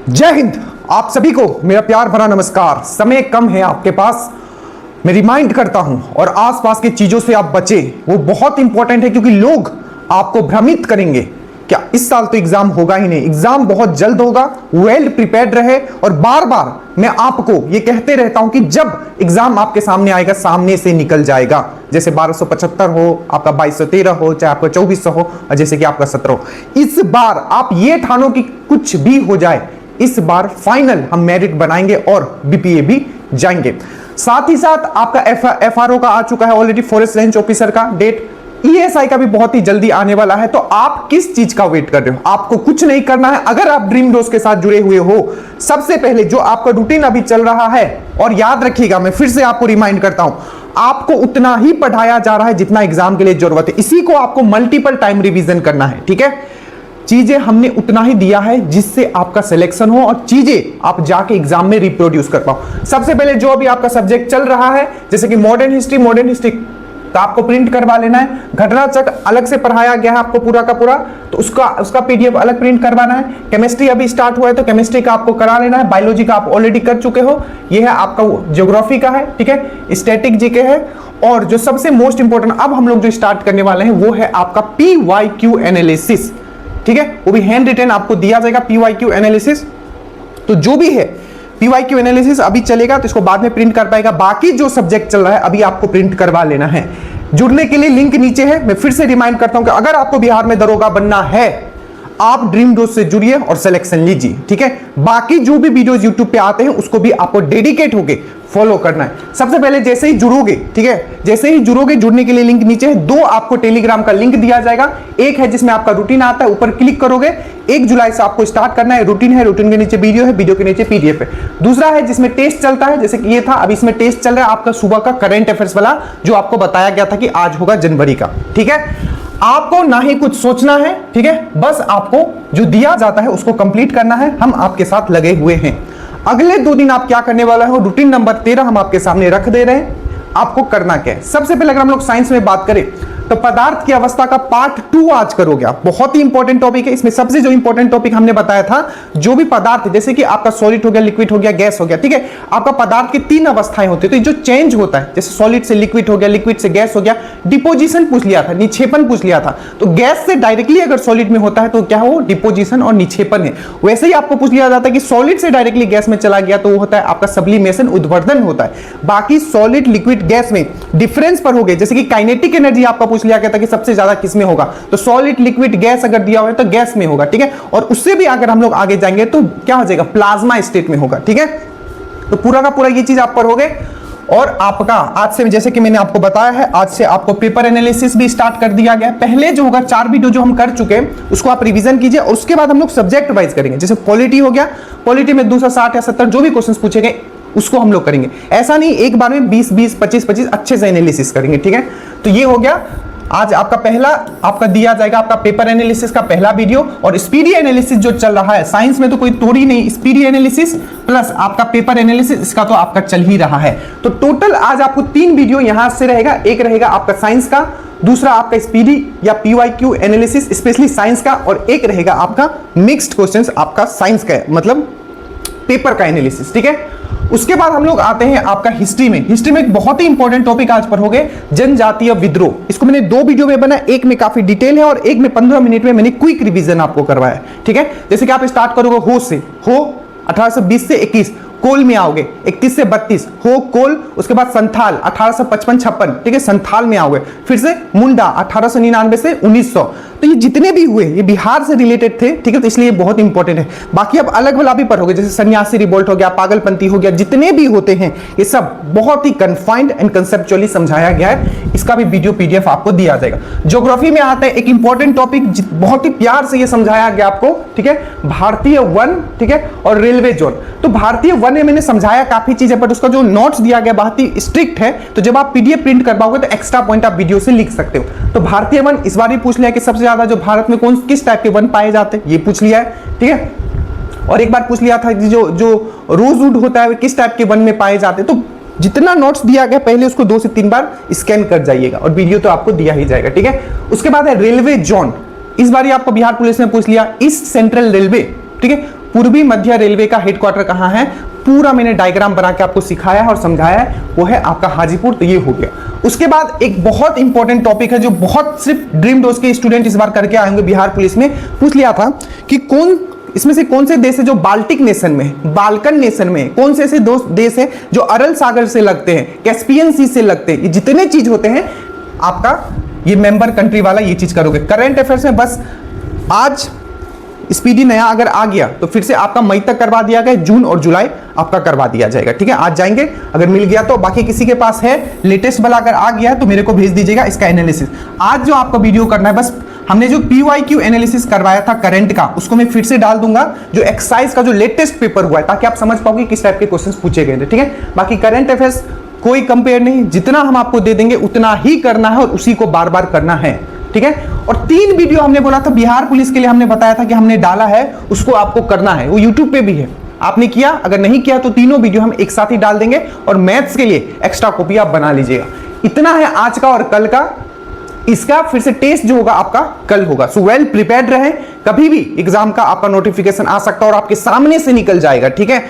जय हिंद। आप सभी को मेरा प्यार भरा नमस्कार। समय कम है आपके पास, मैं रिमाइंड करता हूं और आसपास की चीजों से आप बचे, वो बहुत इंपॉर्टेंट है क्योंकि लोग आपको भ्रमित करेंगे क्या इस साल तो एग्जाम होगा ही नहीं, एग्जाम बहुत जल्द होगा। वेल प्रिपेयर्ड रहे। और बार बार मैं आपको ये कहते रहता हूं कि जब एग्जाम आपके सामने आएगा सामने से निकल जाएगा। जैसे 1275 हो, आपका 2213 हो, चाहे आपका 2400 हो, और जैसे कि आपका 17 हो। इस बार आप ये ठानो कि कुछ भी हो जाए, इस बार फाइनल हम मेरिट बनाएंगे और बीपीए भी जाएंगे। साथ ही साथ आपका एफआरओ का आ चुका है ऑलरेडी, फॉरेस्ट रेंज ऑफिसर का डेट। ईएसआई का भी बहुत ही जल्दी आने वाला है। तो आप किस चीज का वेट कर रहे हो? आपको कुछ नहीं करना है। अगर आप ड्रीम डोज के साथ जुड़े हुए हो, सबसे पहले जो आपका रूटीन अभी चल रहा है, और याद रखिएगा मैं फिर से आपको रिमाइंड करता हूं, आपको उतना ही पढ़ाया जा रहा है जितना एग्जाम के लिए जरूरत है। इसी को आपको मल्टीपल टाइम रिवीजन करना है, ठीक है। चीजें हमने उतना ही दिया है जिससे आपका सिलेक्शन हो और चीजें आप जाके एग्जाम में रिप्रोड्यूस कर पाओ। सबसे पहले जो अभी आपका सब्जेक्ट चल रहा है, जैसे कि मॉडर्न हिस्ट्री तो आपको प्रिंट करवा लेना है। घटना चक्र अलग से पढ़ाया गया है आपको पूरा का पूरा, तो उसका पीडीएफ अलग प्रिंट करवाना है। केमिस्ट्री अभी स्टार्ट हुआ है तो केमिस्ट्री का आपको करा लेना है। बायोलॉजी का आप ऑलरेडी कर चुके हो। ये है आपका ज्योग्राफी का है, ठीक है। स्टैटिक जीके है। और जो सबसे मोस्ट इंपॉर्टेंट अब हम लोग जो स्टार्ट करने वाले हैं वो है आपका पीवाईक्यू एनालिसिस, ठीक है। वो भी हैंड रिटन आपको दिया जाएगा पीवाईक्यू एनालिसिस। तो जो भी है पीवाईक्यू एनालिसिस अभी चलेगा तो इसको बाद में प्रिंट कर पाएगा। बाकी जो सब्जेक्ट चल रहा है अभी आपको प्रिंट करवा लेना है। जुड़ने के लिए लिंक नीचे है। मैं फिर से रिमाइंड करता हूं कि अगर आपको बिहार में दरोगा बनना है, आप ड्रीम डोज से जुड़िए और सिलेक्शन लीजिए, ठीक है। बाकी जो भी वीडियोस यूट्यूब पे आते हैं उसको भी आपको डेडिकेट होके फॉलो करना है। सबसे पहले जैसे ही जुड़ोगे, ठीक है, जैसे ही जुड़ोगे, जुड़ने के लिए लिंक नीचे है। 2 आपको टेलीग्राम का लिंक दिया जाएगा। एक है जिसमें आपका रूटीन आता है, ऊपर क्लिक करोगे 1 जुलाई से आपको स्टार्ट करना है। रूटीन है, रूटीन के नीचे वीडियो है, वीडियो के नीचे पीडीएफ है। दूसरा है जिसमें टेस्ट चलता है, जैसे कि ये था, अभी इसमें टेस्ट चल रहा है आपका सुबह का करंट अफेयर्स वाला, जो आपको बताया गया था कि आज होगा जनवरी का, ठीक है। आपको ना ही कुछ सोचना है, ठीक है, बस आपको जो दिया जाता है उसको कंप्लीट करना है। हम आपके साथ लगे हुए हैं। अगले 2 दिन आप क्या करने वाला हो, रूटीन नंबर 13 हम आपके सामने रख दे रहे हैं। आपको करना क्या है? सबसे पहले अगर हम लोग साइंस में बात करें तो पदार्थ की अवस्था का पार्ट 2 आज करोगे आप। बहुत ही इंपॉर्टेंट टॉपिक है। इसमें सबसे जो इंपॉर्टेंट टॉपिक हमने बताया था, जो भी पदार्थ जैसे कि आपका सॉलिड हो गया, लिक्विड हो गया, गैस हो गया, ठीक है। आपका पदार्थ की 3 अवस्थाएं होती है। तो जो चेंज होता है, जैसे सॉलिड से लिक्विड हो गया, लिक्विड से गैस हो गया, डिपोजिशन पूछ लिया था, निक्षेपण पूछ लिया था। तो गैस से डायरेक्टली अगर सॉलिड में होता है तो क्या हो, डिपोजिशन और निक्षेपण है। वैसे ही आपको पूछ लिया जाता है कि सॉलिड से डायरेक्टली गैस में चला गया तो वो होता है आपका सब्लिमेशन, उद्वर्धन होता है। बाकी सॉलिड लिक्विड गैस में डिफरेंस पर हो गए, जैसे कि काइनेटिक एनर्जी आपका पूछ लिया गया था कि सबसे ज्यादा किस में होगा, तो सॉलिड लिक्विड गैस अगर दिया हुआ है तो गैस में होगा, ठीक है। और उससे भी अगर हम लोग आगे जाएंगे तो क्या हो जाएगा, प्लाज्मा स्टेट में होगा, ठीक है। तो पूरा का पूरा ये चीज आप पढ़ोगे। और आपका आज से, जैसे कि मैंने आपको बताया है, आज से आपको पेपर एनालिसिस भी स्टार्ट कर दिया गया। पहले जो होगा 4 वीडियो जो हम कर चुके हैं उसको आप रिवीजन कीजिए और उसके बाद हम लोग सब्जेक्ट वाइज करेंगे। जैसे पॉलिटी हो गया, पॉलिटी में 260 या 70 जो भी क्वेश्चन पूछे गए उसको हम लोग करेंगे। ऐसा नहीं एक बार में 20 25 अच्छे से एनालिसिस करेंगे, ठीक है। तो ये हो गया आज आपका पहला, आपका दिया जाएगा आपका पेपर एनालिसिस का पहला वीडियो। और स्पीडी एनालिसिस जो चल रहा है, साइंस में तो कोई तोड़ी नहीं, स्पीडी एनालिसिस प्लस आपका पेपर एनालिसिस, इसका तो आपका चल ही रहा है। तो टोटल आज आपको 3 वीडियो यहां से रहेगा। एक रहेगा आपका साइंस का, दूसरा आपका स्पीडी या पीवाईक्यू एनालिसिस स्पेशली साइंस का, और एक रहेगा आपका मिक्स्ड क्वेश्चंस आपका साइंस का, मतलब पेपर का एनालिसिस, ठीक है। उसके बाद हम लोग आते हैं आपका हिस्ट्री में। हिस्ट्री में एक बहुत ही इंपॉर्टेंट टॉपिक आज पर हो गए, जनजातीय विद्रोह। इसको मैंने 2 वीडियो में बना, एक में काफी डिटेल है और एक में 15 मिनट में मैंने क्विक रिवीजन आपको करवाया, ठीक है। जैसे कि आप स्टार्ट करोगे हो से, हो 1820 से 21, कोल में आओगे 31 से 32, हो कोल, उसके बाद संथाल 1855-56, ठीक है, संथाल में आओगे। फिर से मुंडा 1899 से 1900। तो ये जितने भी हुए ये बिहार से रिलेटेड थे, ठीक है, तो इसलिए बहुत इंपॉर्टेंट है। बाकी अब अलग वाला भी पढ़ोगे, जैसे सन्यासी रिवोल्ट हो गया, पागलपंथी हो गया, जितने भी होते हैं ये सब बहुत ही कन्फाइंड एंड कंसेप्चुअली समझाया गया है। इसका भी वीडियो पीडीएफ आपको दिया जाएगा। ज्योग्राफी में आता है एक इंपॉर्टेंट टॉपिक, बहुत ही प्यार से ये समझाया गया आपको, ठीक है, भारतीय वन, ठीक है, और रेलवे जोन। तो भारतीय वन में मैंने समझाया काफी चीजें, बट उसका जो नोट्स दिया गया बहुत ही स्ट्रिक्ट है। तो जब आप पीडीएफ प्रिंट कर पाओगे तो एक्स्ट्रा पॉइंट आप वीडियो से लिख सकते हो। तो भारतीय वन इस बार भी पूछ लिया कि सबसे ज्यादा जो भारत में कौन किस टाइप के वन पाए जाते हैं, ये पूछ लिया है, ठीक है। और एक बार पूछ लिया था कि जो रोजवुड होता है किस टाइप के वन में पाए जाते हैं। तो जितना नोट्स दिया गया पहले उसको 2 से 3 बार स्कैन कर जाइएगा और वीडियो तो आपको दिया ही जाएगा, ठीक है। उसके बाद है रेलवे जोन। इस बार आपको बिहार पुलिस ने पूछ लिया ईस्ट सेंट्रल रेलवे, ठीक है, पूर्वी मध्य रेलवे का हेडक्वार्टर कहाँ है, पूरा मैंने डायग्राम बना के आपको सिखाया है और समझाया है, वो है आपका हाजीपुर। तो ये हो गया। उसके बाद एक बहुत इंपॉर्टेंट टॉपिक है जो बहुत सिर्फ ड्रीम डोज के स्टूडेंट इस बार करके आए होंगे, बिहार पुलिस में पूछ लिया था कि इसमें से कौन से देश है जो बाल्टिक नेशन में, बाल्कन नेशन में, कौन से ऐसे दो देश है जो अरल सागर से लगते हैं, कैस्पियन सी से लगते हैं, ये जितने चीज होते हैं आपका ये मेंबर कंट्री वाला ये चीज करोगे। करंट अफेयर्स में बस आज स्पीडी नया अगर आ गया तो फिर से आपका मई तक करवा दिया गया, जून और जुलाई आपका करवा दिया जाएगा। ठीक है, आज जाएंगे, अगर मिल गया तो। बाकी किसी के पास है लेटेस्ट वाला अगर आ गया तो मेरे को भेज दीजिएगा इसका एनालिसिस। आज जो आपको वीडियो करना है, बस हमने जो PYQ एनालिसिस करवाया था करंट का, उसको मैं फिर से डाल दूंगा, जो एक्सरसाइज का जो लेटेस्ट पेपर हुआ है, ताकि आप समझ पाओगे किस टाइप के क्वेश्चंस पूछे गए थे। ठीक है, बाकी करंट अफेयर्स कोई कंपेयर नहीं, जितना हम आपको दे देंगे उतना ही करना है और उसी को बार बार करना है। ठीक है, और 3 वीडियो हमने बोला था बिहार पुलिस के लिए, हमने बताया था कि हमने डाला है, उसको आपको करना है, वो यूट्यूब पे भी है, आपने किया, अगर नहीं किया तो तीनों वीडियो हम एक साथ ही डाल देंगे। और मैथ्स के लिए एक्स्ट्रा कॉपी आप बना लीजिएगा। इतना है आज का और कल का। इसका फिर से टेस्ट जो होगा आपका कल होगा। सो वेल प्रिपेयर्ड रहे, कभी भी एग्जाम का आपका नोटिफिकेशन आ सकता है और आपके सामने से निकल जाएगा। ठीक है,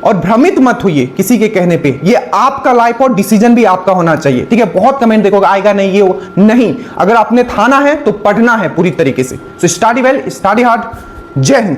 और भ्रमित मत होइए किसी के कहने पे, ये आपका लाइफ और डिसीजन भी आपका होना चाहिए। ठीक है, बहुत कमेंट देखोगे आएगा नहीं, ये वो नहीं, अगर आपने थाना है तो पढ़ना है पूरी तरीके से। So study well, study hard. जय हिंद।